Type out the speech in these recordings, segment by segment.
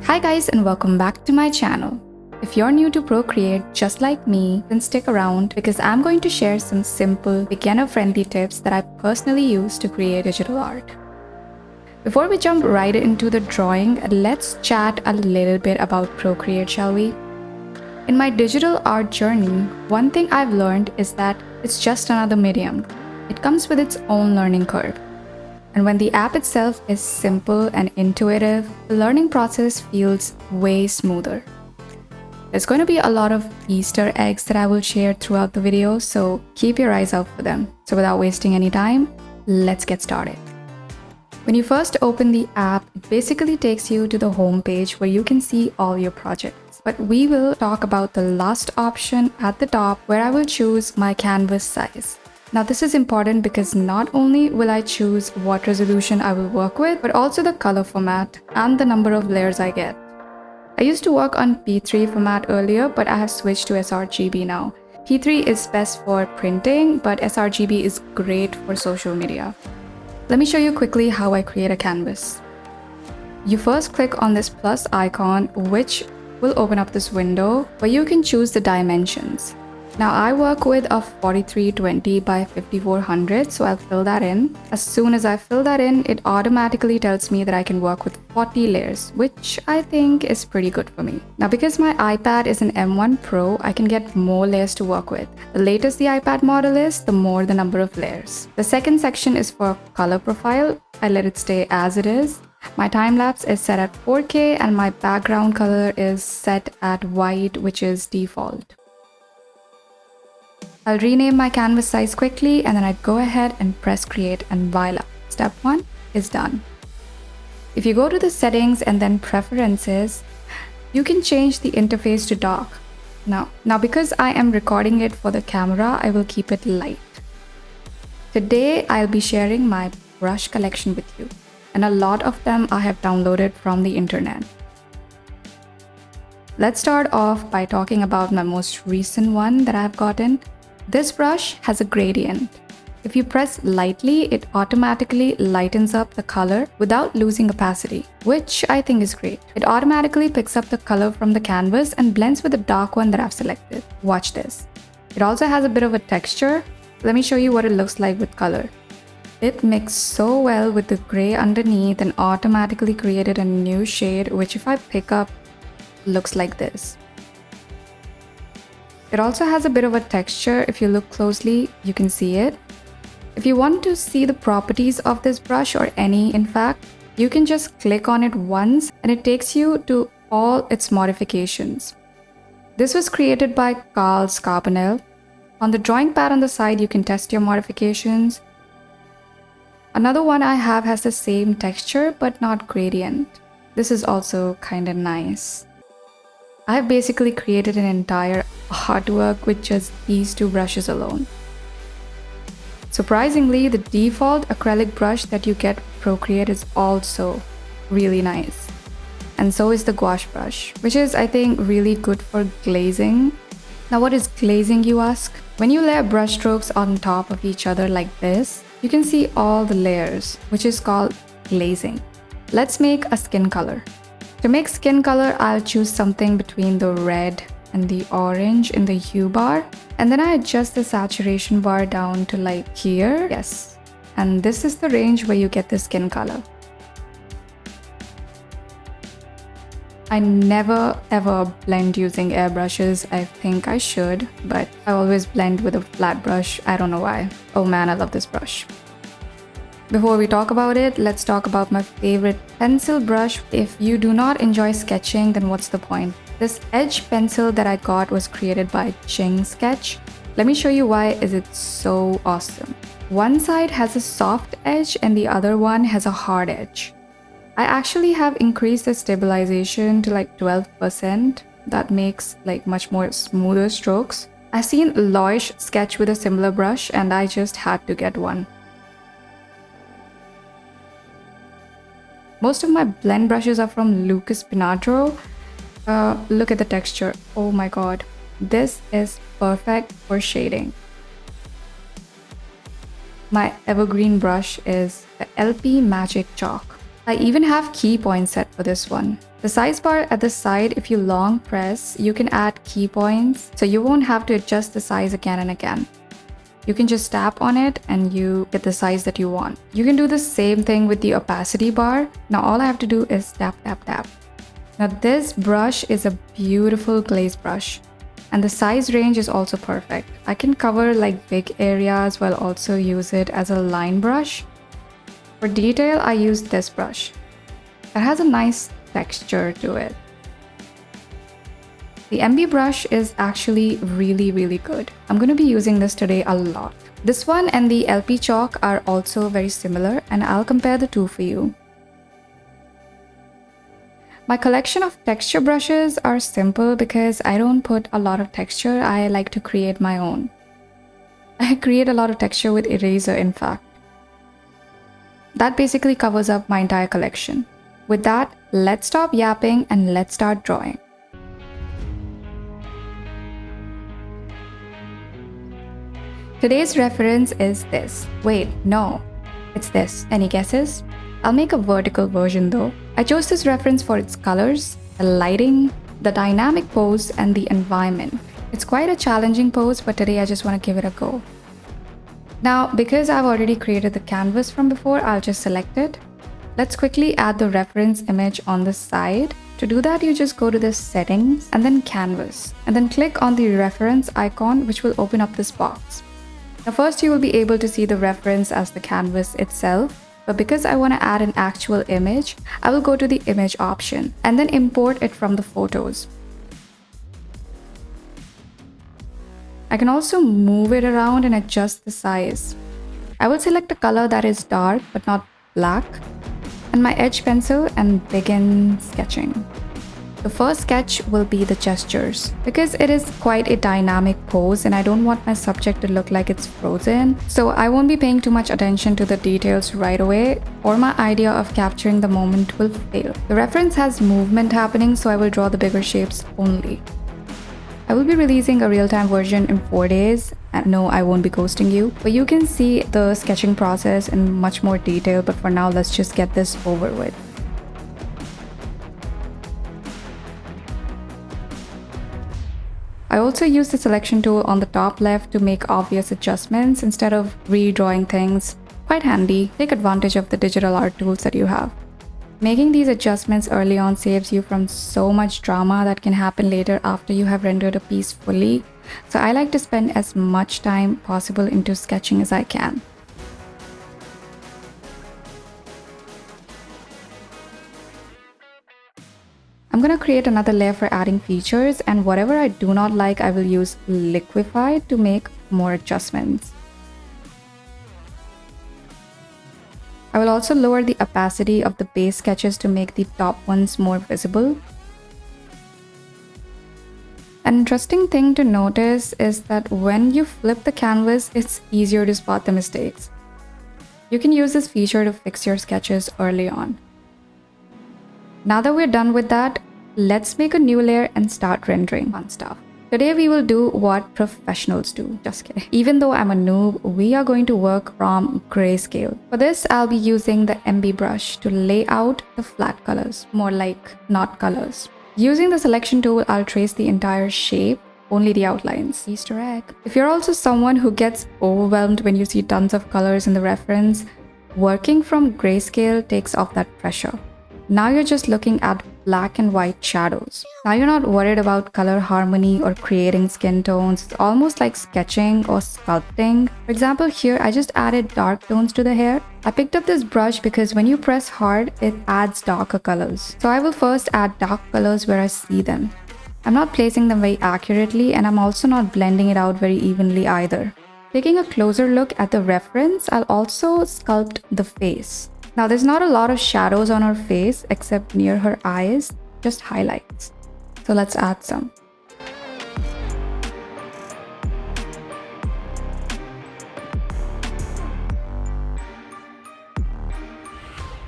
Hi guys, and welcome back to my channel. If you're new to Procreate just like me, then stick around because I'm going to share some simple, beginner-friendly tips that I personally use to create digital art. Before we jump right into the drawing, let's chat a little bit about Procreate, shall we? In my digital art journey, one thing I've learned is that it's just another medium. It comes with its own learning curve. And when the app itself is simple and intuitive, the learning process feels way smoother. There's going to be a lot of Easter eggs that I will share throughout the video, so keep your eyes out for them. So without wasting any time, let's get started. When you first open the app, it basically takes you to the home page where you can see all your projects. But we will talk about the last option at the top where I will choose my canvas size. Now this is important because not only will I choose what resolution I will work with, but also the color format and the number of layers I get. I used to work on P3 format earlier, but I have switched to sRGB now. P3 is best for printing, but sRGB is great for social media. Let me show you quickly how I create a canvas. You first click on this plus icon, which will open up this window where you can choose the dimensions. Now I work with a 4320 by 5400, so I'll fill that in. As soon as I fill that in, it automatically tells me that I can work with 40 layers, which I think is pretty good for me. Now because my iPad is an M1 Pro, I can get more layers to work with. The latest the iPad model is, the more the number of layers. The second section is for color profile. I let it stay as it is. My time-lapse is set at 4K and my background color is set at white, which is default. I'll rename my canvas size quickly and then I'd go ahead and press create and voila. Step 1 is done. If you go to the settings and then preferences, you can change the interface to dark. Now because I am recording it for the camera, I will keep it light. Today I'll be sharing my brush collection with you, and a lot of them I have downloaded from the internet. Let's start off by talking about my most recent one that I've gotten. This brush has a gradient. If you press lightly, it automatically lightens up the color without losing opacity, which I think is great. It automatically picks up the color from the canvas and blends with the dark one that I've selected. Watch this. It also has a bit of a texture. Let me show you what it looks like with color. It mixed so well with the gray underneath and automatically created a new shade, which if I pick up, looks like this. It also has a bit of a texture. If you look closely, you can see it. If you want to see the properties of this brush, or any in fact, you can just click on it once and it takes you to all its modifications. This was created by Carl Scarbonell. On the drawing pad on the side, you can test your modifications. Another one I have has the same texture but not gradient. This is also kind of nice. I've basically created an entire artwork with just these two brushes alone. Surprisingly, the default acrylic brush that you get with Procreate is also really nice. And so is the gouache brush, which is, I think, really good for glazing. Now what is glazing, you ask? When you layer brush strokes on top of each other like this, you can see all the layers, which is called glazing. Let's make a skin color. To make skin color, I'll choose something between the red and the orange in the hue bar. And then I adjust the saturation bar down to like here. Yes. And this is the range where you get the skin color. I never ever blend using airbrushes. I think I should, but I always blend with a flat brush. I don't know why. Oh man, I love this brush. Before we talk about it, let's talk about my favorite pencil brush. If you do not enjoy sketching, then what's the point? This edge pencil that I got was created by Ching Sketch. Let me show you why is it so awesome. One side has a soft edge and the other one has a hard edge. I actually have increased the stabilization to like 12%. That makes like much more smoother strokes. I've seen Loish sketch with a similar brush and I just had to get one. Most of my blend brushes are from Lucas Pinatro. Look at the texture. Oh my god. This is perfect for shading. My evergreen brush is the LP Magic Chalk. I even have key points set for this one. The size bar at the side, if you long press, you can add key points, so you won't have to adjust the size again and again. You can just tap on it and you get the size that you want. You can do the same thing with the opacity bar. Now all I have to do is tap, tap, tap. Now this brush is a beautiful glaze brush, and the size range is also perfect. I can cover like big areas while also use it as a line brush. For detail, I use this brush. It has a nice texture to it. The MB brush is actually really good. I'm going to be using this today a lot. This one and the LP chalk are also very similar, and I'll compare the two for you. My collection of texture brushes are simple because I don't put a lot of texture. I like to create my own. I create a lot of texture with eraser, in fact. That basically covers up my entire collection. With that, let's stop yapping and let's start drawing. Today's reference is this. Wait, no, it's this. Any guesses? I'll make a vertical version though. I chose this reference for its colors, the lighting, the dynamic pose, and the environment. It's quite a challenging pose, but today I just want to give it a go. Now, because I've already created the canvas from before, I'll just select it. Let's quickly add the reference image on the side. To do that, you just go to the settings and then canvas, and then click on the reference icon, which will open up this box. Now first you will be able to see the reference as the canvas itself, but because I want to add an actual image, I will go to the image option and then import it from the photos. I can also move it around and adjust the size. I will select a color that is dark but not black, and my edge pencil, and begin sketching. The first sketch will be the gestures, because it is quite a dynamic pose and I don't want my subject to look like it's frozen, so I won't be paying too much attention to the details right away, or my idea of capturing the moment will fail. The reference has movement happening, so I will draw the bigger shapes only. I will be releasing a real-time version in 4 days, and no, I won't be ghosting you, but you can see the sketching process in much more detail, but for now let's just get this over with. I also use the selection tool on the top left to make obvious adjustments instead of redrawing things. Quite handy. Take advantage of the Digitalart tools that you have. Making these adjustments early on saves you from so much drama that can happen later after you have rendered a piece fully. So I like to spend as much time possible into sketching as I can. I'm going to create another layer for adding features, and whatever I do not like, I will use Liquify to make more adjustments. I will also lower the opacity of the base sketches to make the top ones more visible. An interesting thing to notice is that when you flip the canvas, it's easier to spot the mistakes. You can use this feature to fix your sketches early on. Now that we're done with that, let's make a new layer and start rendering fun stuff. Today we will do what professionals do. Just kidding. Even though I'm a noob, we are going to work from grayscale. For this, I'll be using the MB brush to lay out the flat colors, more like not colors. Using the selection tool, I'll trace the entire shape, only the outlines. Easter egg. If you're also someone who gets overwhelmed when you see tons of colors in the reference, working from grayscale takes off that pressure. Now you're just looking at black and white shadows. Now you're not worried about color harmony or creating skin tones. It's almost like sketching or sculpting. For example, here I just added dark tones to the hair. I picked up this brush because when you press hard, it adds darker colors. So I will first add dark colors where I see them. I'm not placing them very accurately, and I'm also not blending it out very evenly either. Taking a closer look at the reference, I'll also sculpt the face. Now there's not a lot of shadows on her face except near her eyes, just highlights. So let's add some.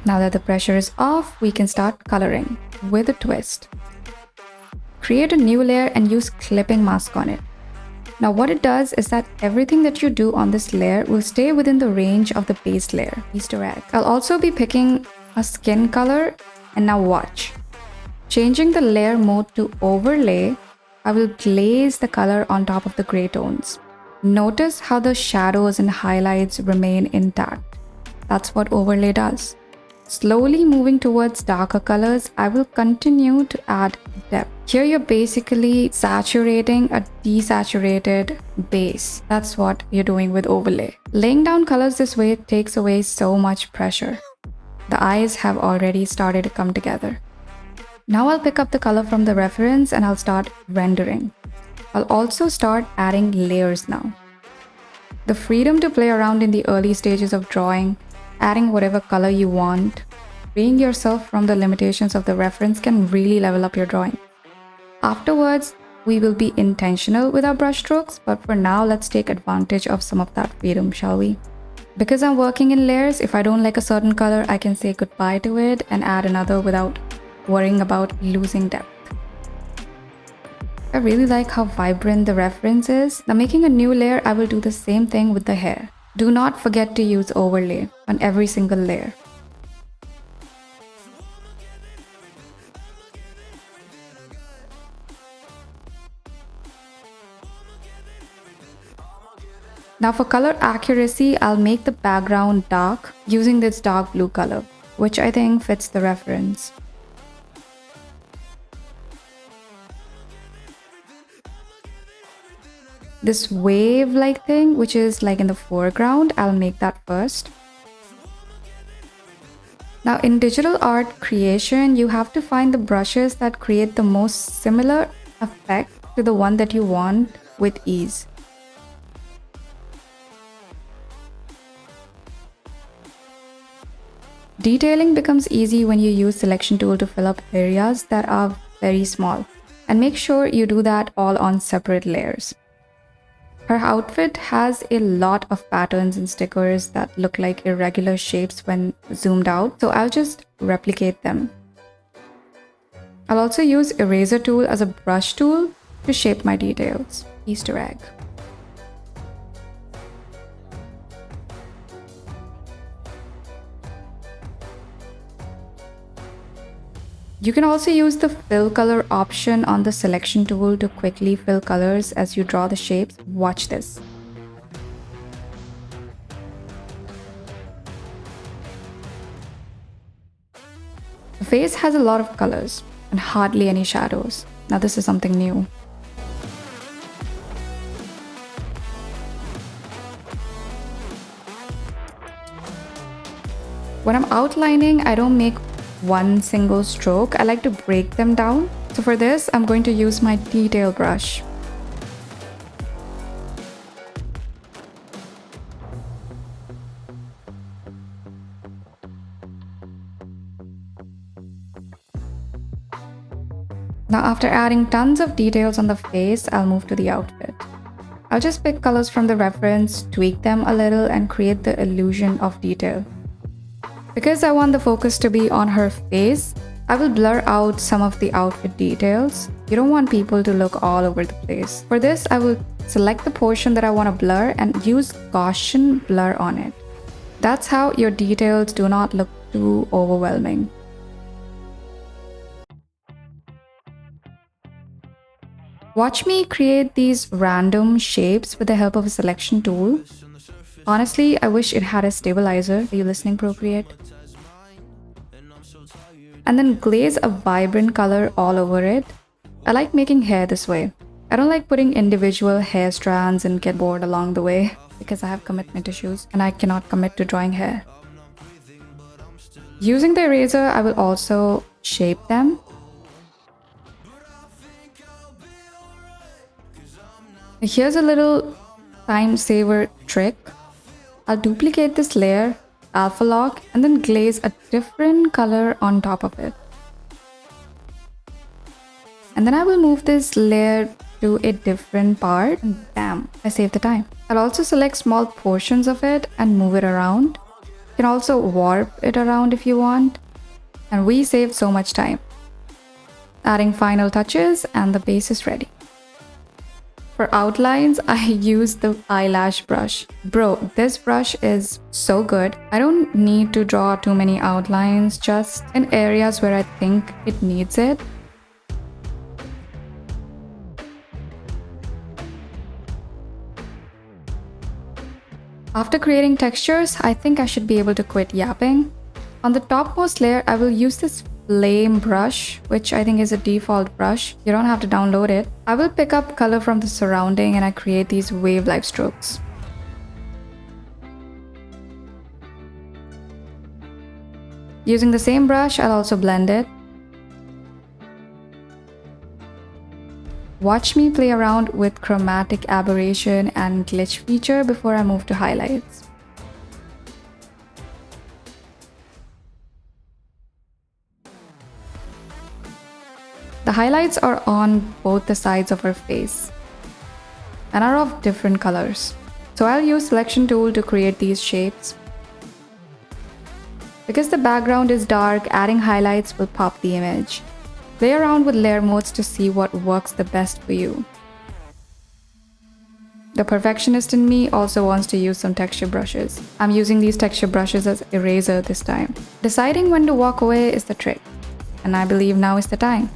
Now that the pressure is off, we can start coloring with a twist. Create a new layer and use clipping mask on it. Now what it does is that everything that you do on this layer will stay within the range of the base layer. Easter egg. I'll also be picking a skin color, and now watch. Changing the layer mode to overlay, I will glaze the color on top of the gray tones. Notice how the shadows and highlights remain intact. That's what overlay does. Slowly moving towards darker colors, I will continue to add depth. Here you're basically saturating a desaturated base. That's what you're doing with overlay. Laying down colors this way takes away so much pressure. The eyes have already started to come together. Now I'll pick up the color from the reference and I'll start rendering. I'll also start adding layers now. The freedom to play around in the early stages of drawing, adding whatever color you want, freeing yourself from the limitations of the reference can really level up your drawing. Afterwards, we will be intentional with our brush strokes, but for now, let's take advantage of some of that freedom, shall we? Because I'm working in layers, if I don't like a certain color, I can say goodbye to it and add another without worrying about losing depth. I really like how vibrant the reference is. Now making a new layer, I will do the same thing with the hair. Do not forget to use overlay on every single layer. Now for color accuracy, I'll make the background dark using this dark blue color, which I think fits the reference. This wave-like thing, which is like in the foreground, I'll make that first. Now in digital art creation, you have to find the brushes that create the most similar effect to the one that you want with ease. Detailing becomes easy when you use selection tool to fill up areas that are very small. And make sure you do that all on separate layers. Her outfit has a lot of patterns and stickers that look like irregular shapes when zoomed out, so I'll just replicate them. I'll also use eraser tool as a brush tool to shape my details. Easter egg. You can also use the fill color option on the selection tool to quickly fill colors as you draw the shapes. Watch this. The face has a lot of colors and hardly any shadows. Now this is something new. When I'm outlining, I don't make one single stroke. I like to break them down. So for this, I'm going to use my detail brush. Now after adding tons of details on the face, I'll move to the outfit. I'll just pick colors from the reference, tweak them a little, and create the illusion of detail. Because I want the focus to be on her face, I will blur out some of the outfit details. You don't want people to look all over the place. For this, I will select the portion that I want to blur and use Gaussian blur on it. That's how your details do not look too overwhelming. Watch me create these random shapes with the help of a selection tool. Honestly, I wish it had a stabilizer. Are you listening, Procreate? And then glaze a vibrant color all over it. I like making hair this way. I don't like putting individual hair strands and get bored along the way because I have commitment issues and I cannot commit to drawing hair. Using the eraser, I will also shape them. Here's a little time saver trick. I'll duplicate this layer, alpha lock, and then glaze a different color on top of it. And then I will move this layer to a different part and bam, I saved the time. I'll also select small portions of it and move it around. You can also warp it around if you want. And we saved so much time. Adding final touches and the base is ready. For outlines, I use the eyelash brush. Bro, this brush is so good. I don't need to draw too many outlines, just in areas where I think it needs it. After creating textures, I think I should be able to quit yapping. On the topmost layer, I will use this flame brush, which I think is a default brush. You don't have to download it. I will pick up color from the surrounding and I create these wave-like strokes. Using the same brush, I'll also blend it. Watch me play around with chromatic aberration and glitch feature before I move to highlights. The highlights are on both the sides of her face and are of different colors. So I'll use selection tool to create these shapes. Because the background is dark, adding highlights will pop the image. Play around with layer modes to see what works the best for you. The perfectionist in me also wants to use some texture brushes. I'm using these texture brushes as eraser this time. Deciding when to walk away is the trick, and I believe now is the time.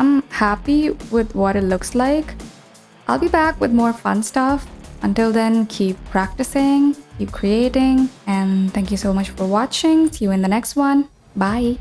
I'm happy with what it looks like. I'll be back with more fun stuff. Until then, keep practicing, keep creating, and thank you so much for watching. See you in the next one. Bye!